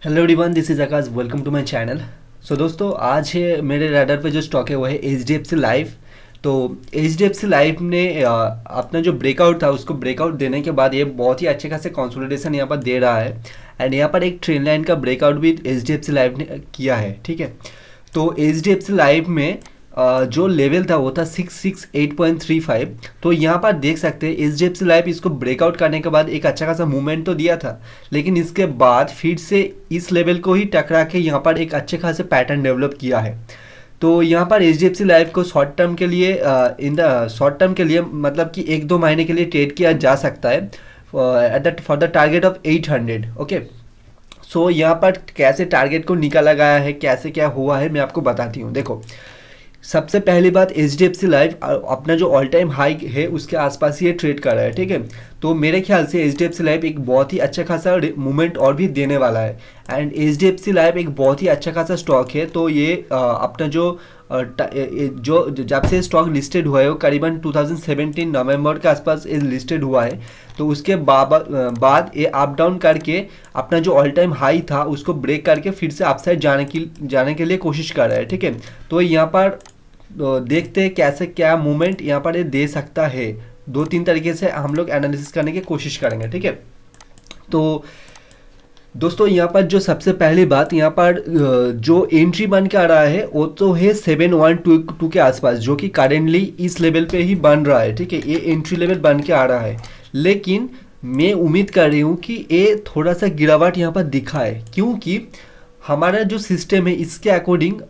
Hello everyone, this is Akash. Welcome to my channel. So दोस्तों, आज है मेरे रैडर पे जो स्टॉक है वो है H D F C life. तो H D F C life ने अपना जो ब्रेकआउट था उसको ब्रेकआउट देने के बाद ये बहुत ही अच्छे खासे कंसोलिडेशन यहाँ पर दे रहा है। एंड यहाँ पर एक ट्रेन लाइन का ब्रेकआउट भी H D F C life ने किया है। ठीक है, तो H D F C life में जो लेवल था वो था 668.35। तो यहाँ पर देख सकते हैं H D F C life इसको ब्रेकआउट करने के बाद एक अच्छा खासा मूवमेंट तो दिया था, लेकिन इसके बाद फिर से इस लेवल को ही टकरा के यहाँ पर एक अच्छे खासे पैटर्न डेवलप किया है। तो यहाँ पर H D F C life को शॉर्ट टर्म के लिए इन द शॉर्ट टर्म के लिए मतलब कि 1-2 महीने के लिए ट्रेड किया जा सकता है at for the target of 800। Okay, so यहाँ पर कैसे टारगेट को निकाला गया है, कैसे क्या हुआ है, मैं आपको बताती हूँ। देखो, सबसे पहली बात, H D F C life अपना जो ऑल टाइम हाई है उसके आसपास ही ये ट्रेड कर रहा है। ठीक है, तो मेरे ख्याल से H D F C life एक बहुत ही अच्छा खासा मूवमेंट और भी देने वाला है। And H D F C life एक बहुत ही अच्छा खासा स्टॉक है। तो ये अपना जो जो जब से स्टॉक लिस्टेड हुआ है वो करीबन 2017 नवंबर के आसपास लिस्टेड हुआ है। तो उसके बाद ये अप डाउन करके अपना जो ऑल टाइम हाई था उसको ब्रेक करके फिर से अपसाइड जाने के लिए कोशिश कर रहा है। ठीक है, तो यहाँ पर देखते हैं कैसे क्या मूवमेंट यहाँ पर ये दे सकता है। 2-3 तरीके से हम लोग एनालिसिस करने की कोशिश करेंगे। ठीक है, तो दोस्तों यहाँ पर जो सबसे पहली बात, यहाँ पर जो एंट्री बन के आ रहा है वो तो है 7122 के आसपास, जो कि करेंटली इस लेवल पे ही बन रहा है। ठीक है, ये एंट्री लेवल बन के आ रहा है, लेकिन मैं उम्मीद कर रही हूँ कि ये थोड़ा सा गिरावट यहाँ पर दिखाए, क्योंकि हमारा जो सिस्टम है इसके अकॉर्डिंग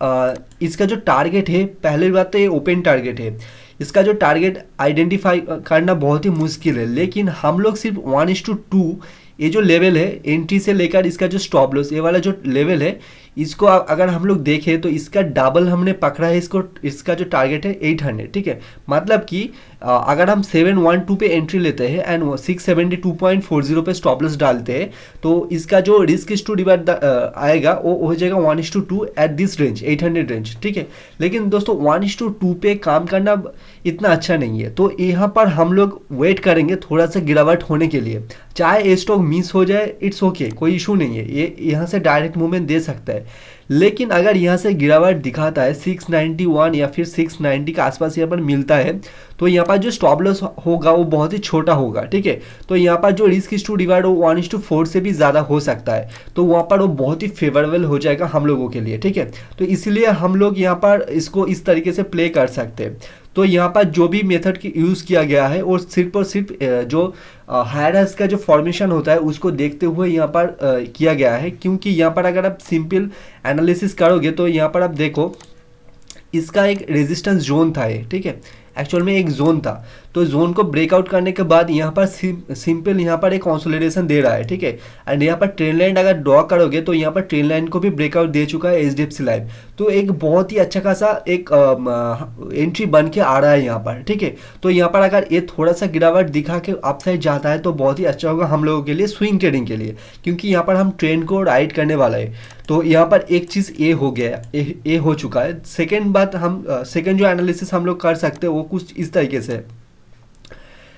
इसका जो टारगेट है, पहली बात तो ये ओपन टारगेट है। इसका जो टारगेट आइडेंटिफाई करना बहुत ही मुश्किल है, लेकिन हम लोग सिर्फ 1:2 ये जो लेवल है एंट्री से लेकर इसका जो स्टॉप लॉस, ये वाला जो लेवल है, इसको अगर हम लोग देखें तो इसका डबल हमने पकड़ा है। इसका जो टारगेट है 800। ठीक है, मतलब कि अगर हम 712 पे एंट्री लेते हैं एंड 672.40 पे स्टॉप लॉस डालते हैं, तो इसका जो रिस्क टू डिवाइड आएगा वो हो जाएगा 1:2 एट दिस रेंज, 800 रेंज। ठीक है, लेकिन दोस्तों 1:2 पे काम करना इतना अच्छा नहीं है। तो यहाँ पर हम लोग वेट करेंगे थोड़ा सा गिरावट होने के लिए। चाहे ये स्टॉक मिस हो जाए, इट्स ओके, कोई इशू नहीं है, ये यहाँ से डायरेक्ट मूवमेंट दे सकता है। लेकिन अगर यहाँ से गिरावट दिखाता है 691 या फिर 690 के आसपास यहाँ पर मिलता है, तो यहाँ पर जो स्टॉप लॉस होगा वो बहुत ही छोटा होगा। ठीक है, तो यहाँ पर जो रिस्क टू डिवाइड वो 1:4 से भी ज़्यादा हो सकता है, तो वहाँ पर वो बहुत ही फेवरेबल हो जाएगा हम लोगों के लिए। ठीक है, तो इसलिए हम लोग यहाँ पर इसको इस तरीके से प्ले कर सकते हैं। तो यहाँ पर जो भी मेथड की यूज़ किया गया है और सिर्फ जो हायर का जो फॉर्मेशन होता है उसको देखते हुए यहाँ पर किया गया है। क्योंकि यहाँ पर अगर आप सिंपल एनालिसिस करोगे तो यहाँ पर आप देखो, इसका एक रेजिस्टेंस जोन था ये। ठीक है, एक्चुअल में एक जोन था, तो जोन को ब्रेकआउट करने के बाद यहाँ पर सिंपल यहाँ पर एक कंसोलिडेशन दे रहा है। ठीक है, एंड यहाँ पर ट्रेन लाइन अगर ड्रॉ करोगे तो यहाँ पर ट्रेन लाइन को भी ब्रेकआउट दे चुका है H D F C life. तो एक बहुत ही अच्छा खासा एक एंट्री बन के आ रहा है यहाँ पर। ठीक है, तो यहाँ पर अगर ये थोड़ा सा गिरावट दिखा के अपसाइड जाता है तो बहुत ही अच्छा होगा हम लोगों के लिए स्विंग ट्रेडिंग के लिए, क्योंकि यहाँ पर हम ट्रेंड को राइड करने वाला है। तो यहाँ पर एक चीज़ ये हो गया, ये हो चुका है। सेकेंड बात, हम सेकेंड जो एनालिसिस हम लोग कर सकते हैं वो कुछ इस तरीके से है।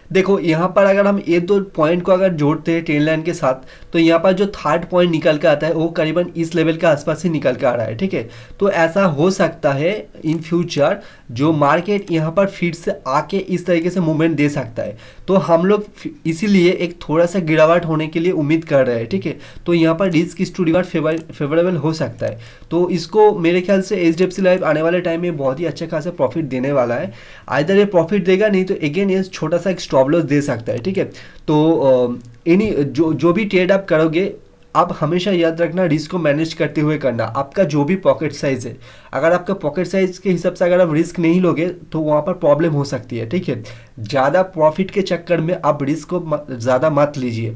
देखो, यहाँ पर अगर हम ये दो पॉइंट को अगर जोड़ते हैं ट्रेन लाइन के साथ, तो यहाँ पर जो थर्ड पॉइंट निकल के आता है वो करीबन इस लेवल के आसपास ही निकल के आ रहा है। ठीक है, तो ऐसा हो सकता है इन फ्यूचर जो मार्केट यहाँ पर फिर से आके इस तरीके से मूवमेंट दे सकता है। तो हम लोग इसीलिए एक थोड़ा सा गिरावट होने के लिए उम्मीद कर रहे हैं। ठीक है, तो यहाँ पर रिस्क टू रिवार्ड फेवरेबल हो सकता है। तो इसको मेरे ख्याल से H D F C life आने वाले टाइम में बहुत ही अच्छे खासा प्रॉफिट देने वाला है। आइदर ये प्रॉफिट देगा, नहीं तो अगेन ये छोटा सा एक स्टॉप लॉस दे सकता है। ठीक है, तो जो भी ट्रेड आप करोगे, आप हमेशा याद रखना रिस्क को मैनेज करते हुए करना। आपका जो भी पॉकेट साइज है, अगर आपका पॉकेट साइज के हिसाब से अगर आप रिस्क नहीं लोगे तो वहाँ पर प्रॉब्लम हो सकती है। ठीक है, ज़्यादा प्रॉफिट के चक्कर में आप रिस्क को ज़्यादा मत लीजिए।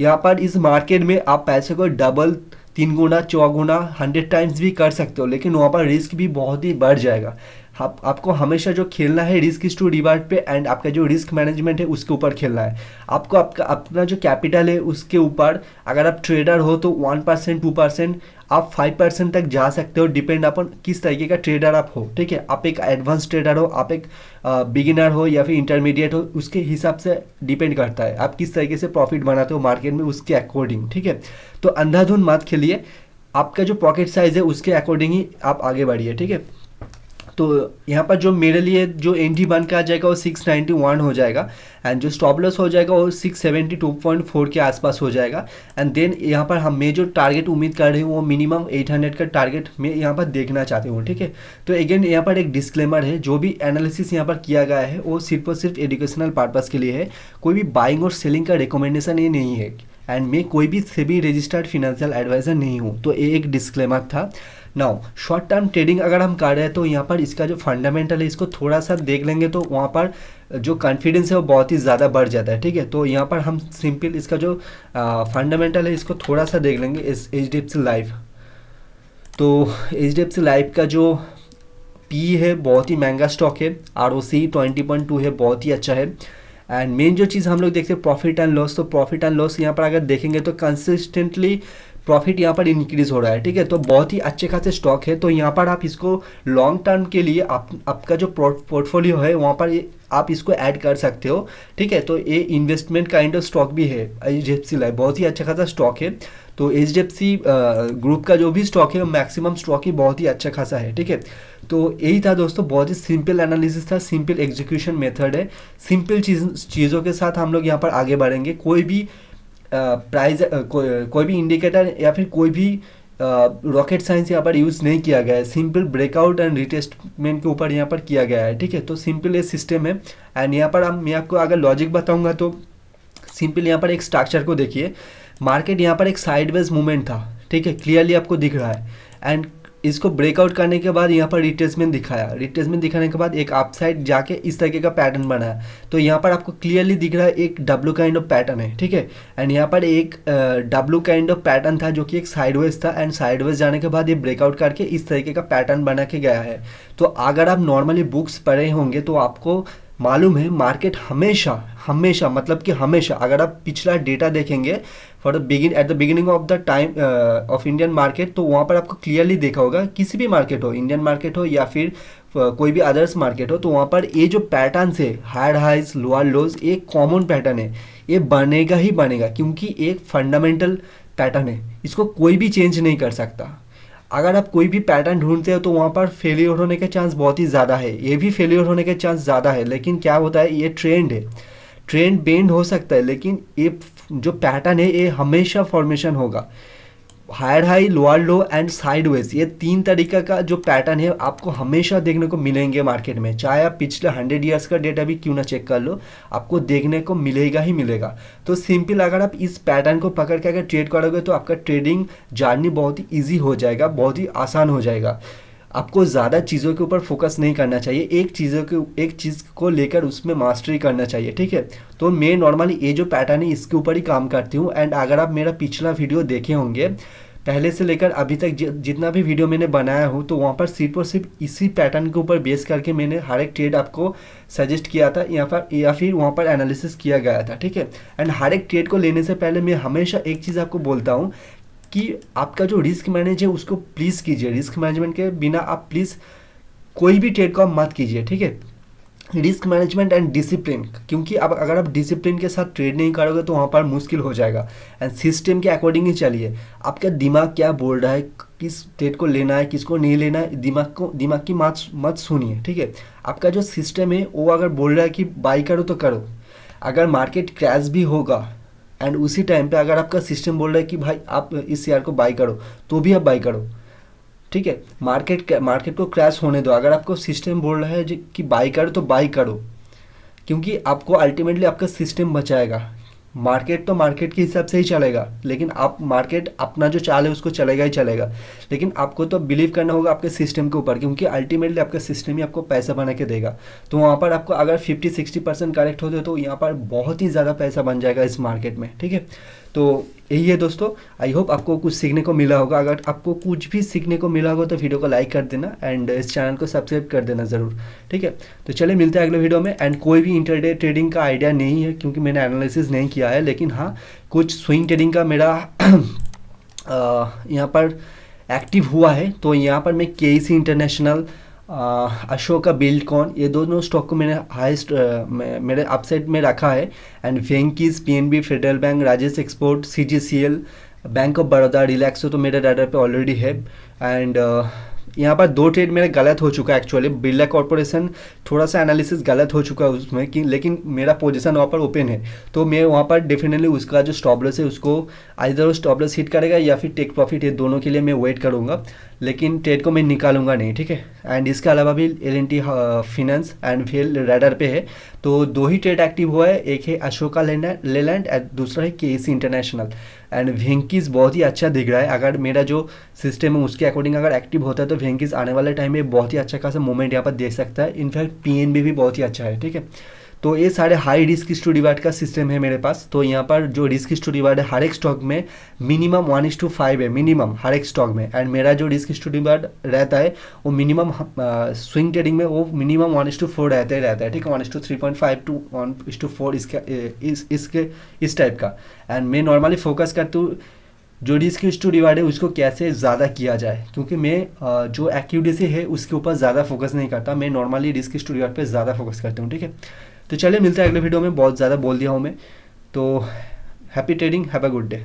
यहाँ पर इस मार्केट में आप पैसे को डबल, 3 गुना, 4 गुना, 100 टाइम्स भी कर सकते हो, लेकिन वहाँ पर रिस्क भी बहुत ही बढ़ जाएगा। आपको हमेशा जो खेलना है रिस्क इज टू रिवार्ड पे, एंड आपका जो रिस्क मैनेजमेंट है उसके ऊपर खेलना है। आपको आपका अपना जो कैपिटल है उसके ऊपर, अगर आप ट्रेडर हो तो 1% 2%, आप 5% तक जा सकते हो, डिपेंड अपन किस तरीके का ट्रेडर आप हो। ठीक है, आप एक एडवांस ट्रेडर हो, आप एक बिगिनर हो या फिर इंटरमीडिएट हो, उसके हिसाब से डिपेंड करता है आप किस तरीके से प्रॉफिट बनाते हो मार्केट में, उसके अकॉर्डिंग। ठीक है, तो अंधाधुंध मत खेलिए, आपका जो पॉकेट साइज है उसके अकॉर्डिंग ही आप आगे बढ़िए। ठीक है, तो यहाँ पर जो मेरे लिए जो एंट्री बन के आ जाएगा वो 691 हो जाएगा, एंड जो स्टॉप लॉस हो जाएगा वो 672.4 के आसपास हो जाएगा। एंड देन यहाँ पर मैं जो टारगेट उम्मीद कर रही हूँ वो मिनिमम 800 का टारगेट मैं यहाँ पर देखना चाहती हूँ। ठीक है, तो अगेन यहाँ पर एक डिस्क्लेमर है, जो भी एनालिसिस यहाँ पर किया गया है वो सिर्फ और सिर्फ एजुकेशनल पर्पज़ के लिए है, कोई भी बाइंग और सेलिंग का रिकमेंडेशन ये नहीं है, एंड मैं कोई भी सेबी रजिस्टर्ड फिनेंशियल एडवाइज़र नहीं हूँ। तो ये एक डिस्क्लेमर था। नाउ शॉर्ट टर्म ट्रेडिंग अगर हम कर रहे हैं तो यहाँ पर इसका जो फंडामेंटल है इसको थोड़ा सा देख लेंगे तो वहाँ पर जो कॉन्फिडेंस है वो बहुत ही ज़्यादा बढ़ जाता है। ठीक है, तो यहाँ पर हम सिंपल इसका जो फंडामेंटल है इसको थोड़ा सा देख लेंगे। HDFC लाइफ, तो HDFC लाइफ का जो पी है बहुत ही महंगा स्टॉक है, ROC 20.2 है, बहुत ही अच्छा है। एंड मेन जो चीज़ हम लोग देखते हैं प्रॉफिट एंड लॉस, तो प्रॉफिट एंड लॉस यहाँ पर अगर देखेंगे तो कंसिस्टेंटली प्रॉफिट यहाँ पर इंक्रीज हो रहा है। ठीक है, तो बहुत ही अच्छे खासे स्टॉक है, तो यहाँ पर आप इसको लॉन्ग टर्म के लिए आपका जो पोर्टफोलियो है वहाँ पर आप इसको ऐड कर सकते हो। ठीक है, तो ये इन्वेस्टमेंट काइंड ऑफ स्टॉक भी है। HDFC लाइफ बहुत ही अच्छा खासा स्टॉक है, तो HDFC ग्रुप का जो भी स्टॉक है वो मैक्सिमम स्टॉक ही बहुत ही अच्छा खासा है। ठीक है, तो यही था दोस्तों, बहुत ही सिंपल एनालिसिस था, सिंपल एग्जीक्यूशन मेथड है, सिंपल चीज़ों के साथ हम लोग यहाँ पर आगे बढ़ेंगे। कोई भी प्राइस कोई भी इंडिकेटर या फिर कोई भी रॉकेट साइंस यहाँ पर यूज़ नहीं किया गया है, सिंपल ब्रेकआउट एंड रिटेस्टमेंट के ऊपर यहाँ पर किया गया है। ठीक है, तो सिंपल ये सिस्टम है। एंड यहाँ पर मैं आपको अगर लॉजिक बताऊंगा तो सिंपल यहाँ पर एक स्ट्रक्चर को देखिए, मार्केट यहाँ पर एक साइडवेज मूवमेंट था। ठीक है, क्लियरली आपको दिख रहा है, एंड इसको ब्रेकआउट करने के बाद यहाँ पर रिट्रेसमेंट दिखाया, रिट्रेसमेंट दिखाने के बाद एक अपसाइड जाके इस तरीके का पैटर्न बनाया, तो यहाँ पर आपको क्लियरली दिख रहा है एक डब्ल्यू काइंड ऑफ पैटर्न है। ठीक है, एंड यहाँ पर एक डब्ल्यू काइंड ऑफ पैटर्न था जो कि एक साइडवेज था, एंड साइडवेज जाने के बाद ये ब्रेकआउट करके इस तरीके का पैटर्न बना के गया है। तो अगर आप नॉर्मली बुक्स पढ़े होंगे तो आपको मालूम है मार्केट हमेशा हमेशा मतलब कि हमेशा, अगर आप पिछला डेटा देखेंगे at the beginning of the time of Indian market, तो वहाँ पर आपको क्लियरली देखा होगा, किसी भी मार्केट हो, इंडियन मार्केट हो या फिर कोई भी अदर्स मार्केट हो, तो वहाँ पर ये जो पैटर्न है हायर हाइज लोअर लोज, एक कॉमन पैटर्न है, ये बनेगा ही बनेगा, क्योंकि एक फंडामेंटल पैटर्न है, इसको कोई भी चेंज नहीं कर सकता। अगर आप कोई भी पैटर्न ढूंढते हो तो वहाँ पर फेलियर होने के चांस बहुत ही ज़्यादा है, ये भी फेलियर होने के चांस ज़्यादा है, लेकिन क्या होता है, ये ट्रेंड है, ट्रेंड बेंड हो सकता है, लेकिन ये जो पैटर्न है ये हमेशा फॉर्मेशन होगा। Higher high lower low and sideways, ये तीन तरीका का जो पैटर्न है आपको हमेशा देखने को मिलेंगे मार्केट में, चाहे आप पिछले 100 ईयर्स का डेटा भी क्यों ना चेक कर लो, आपको देखने को मिलेगा ही मिलेगा। तो सिंपल अगर आप इस पैटर्न को पकड़ के अगर ट्रेड करोगे तो आपका ट्रेडिंग जर्नी बहुत ही ईजी हो जाएगा, बहुत ही आसान हो जाएगा। आपको ज़्यादा चीज़ों के ऊपर फोकस नहीं करना चाहिए, एक चीज़ को लेकर उसमें मास्टरी करना चाहिए। ठीक है, तो मैं नॉर्मली ये जो पैटर्न है इसके ऊपर ही काम करती हूँ। एंड अगर आप मेरा पिछला वीडियो देखे होंगे पहले से लेकर अभी तक जितना भी वीडियो मैंने बनाया हूँ, तो वहाँ पर सिर्फ और सिर्फ इसी पैटर्न के ऊपर बेस करके मैंने हर एक ट्रेड आपको सजेस्ट किया था यहाँ पर, या फिर वहाँ पर एनालिसिस किया गया था। ठीक है, एंड हर एक ट्रेड को लेने से पहले मैं हमेशा एक चीज़ आपको बोलता हूँ कि आपका जो रिस्क मैनेज है उसको प्लीज़ कीजिए, रिस्क मैनेजमेंट के बिना आप प्लीज़ कोई भी ट्रेड को आप मत कीजिए। ठीक है, रिस्क मैनेजमेंट एंड डिसिप्लिन, क्योंकि अब अगर आप डिसिप्लिन के साथ ट्रेड नहीं करोगे तो वहाँ पर मुश्किल हो जाएगा। एंड सिस्टम के अकॉर्डिंग ही चलिए, आपका दिमाग क्या बोल रहा है, किस ट्रेड को लेना है किसको नहीं लेना है, दिमाग की मत सुनिए। ठीक है, आपका जो सिस्टम है वो अगर बोल रहा है कि बाई करो तो करो, अगर मार्केट क्रैश भी होगा एंड उसी टाइम पे अगर आपका सिस्टम बोल रहा है कि भाई आप इस शेयर को बाई करो, तो भी आप बाई करो। ठीक है, मार्केट को क्रैश होने दो, अगर आपको सिस्टम बोल रहा है कि बाई करो तो बाई करो, क्योंकि आपको अल्टीमेटली आपका सिस्टम बचाएगा। मार्केट तो मार्केट के हिसाब से ही चलेगा, लेकिन आप मार्केट अपना जो चाल है उसको चलेगा ही चलेगा, लेकिन आपको तो बिलीव करना होगा आपके सिस्टम के ऊपर, क्योंकि अल्टीमेटली आपका सिस्टम ही आपको पैसा बना के देगा। तो वहाँ पर आपको अगर 50-60% करेक्ट होते तो यहाँ पर बहुत ही ज़्यादा पैसा बन जाएगा इस मार्केट में। ठीक है, तो यही है दोस्तों। आई होप आपको कुछ सीखने को मिला होगा। अगर आपको कुछ भी सीखने को मिला होगा तो वीडियो को लाइक कर देना एंड इस चैनल को सब्सक्राइब कर देना ज़रूर, ठीक है। तो चलिए मिलते हैं अगले वीडियो में। एंड कोई भी इंटरडे ट्रेडिंग का आइडिया नहीं है क्योंकि मैंने एनालिसिस नहीं किया है, लेकिन हाँ कुछ स्विंग ट्रेडिंग का मेरा यहाँ पर एक्टिव हुआ है। तो यहाँ पर मैं केसी इंटरनेशनल, अशोका बिल्डकॉन, ये दोनों स्टॉक को मैंने हाईएस्ट मेरे अपसाइड में रखा है। And Venky's, PNB, Federal Bank, Rajesh export, CGCL, bank of Baroda, Relaxo तो मेरे डाटा पे ऑलरेडी है। एंड यहाँ पर 2 ट्रेड मेरे गलत हो चुका है एक्चुअली। बिरला कॉर्पोरेशन थोड़ा सा एनालिसिस गलत हो चुका है उसमें कि, लेकिन मेरा पोजीशन वहाँ पर ओपन है तो मैं वहाँ पर डेफिनेटली उसका जो स्टॉप लॉस है उसको आइदर स्टॉप लॉस हिट करेगा या फिर टेक प्रॉफिट, ये दोनों के लिए मैं वेट करूँगा, लेकिन ट्रेड को मैं निकालूंगा नहीं, ठीक है। एंड इसके अलावा भी L&T finance and fail radar पे है। तो 2 ही ट्रेड एक्टिव हुआ है, एक है अशोका लेलैंड एंड दूसरा है केसी इंटरनेशनल। एंड वेंकीज बहुत ही अच्छा दिख रहा है। अगर मेरा जो सिस्टम है उसके अकॉर्डिंग अगर एक्टिव होता है तो वेंकीज आने वाले टाइम में बहुत ही अच्छा खासा मूवमेंट यहाँ पर देख सकता है। इनफैक्ट पीएनबी भी बहुत ही अच्छा है, ठीक है। तो ये सारे हाई रिस्क टू रिवार्ड का सिस्टम है मेरे पास। तो यहाँ पर जो रिस्क टू रिवार्ड है हर एक स्टॉक में मिनिमम 1:5 है, मिनिमम हर एक स्टॉक में। एंड मेरा जो रिस्क टू रिवार्ड रहता है वो मिनिमम स्विंग ट्रेडिंग में वो मिनिमम 1:4 रहता है, ठीक है। 1:3.5 टू 1:4 इस टाइप का। एंड मैं नॉर्मली फोकस करता हूँ जो रिस्क टू रिवार्ड है उसको कैसे ज़्यादा किया जाए, क्योंकि मैं जो एक्यूरेसी है उसके ऊपर ज़्यादा फोकस नहीं करता। मैं नॉर्मली रिस्क टू रिवार्ड पे ज़्यादा फोकस करता हूँ, ठीक है। तो चलिए मिलते हैं अगले वीडियो में। बहुत ज़्यादा बोल दिया हूँ मैं, तो happy trading, have a good day.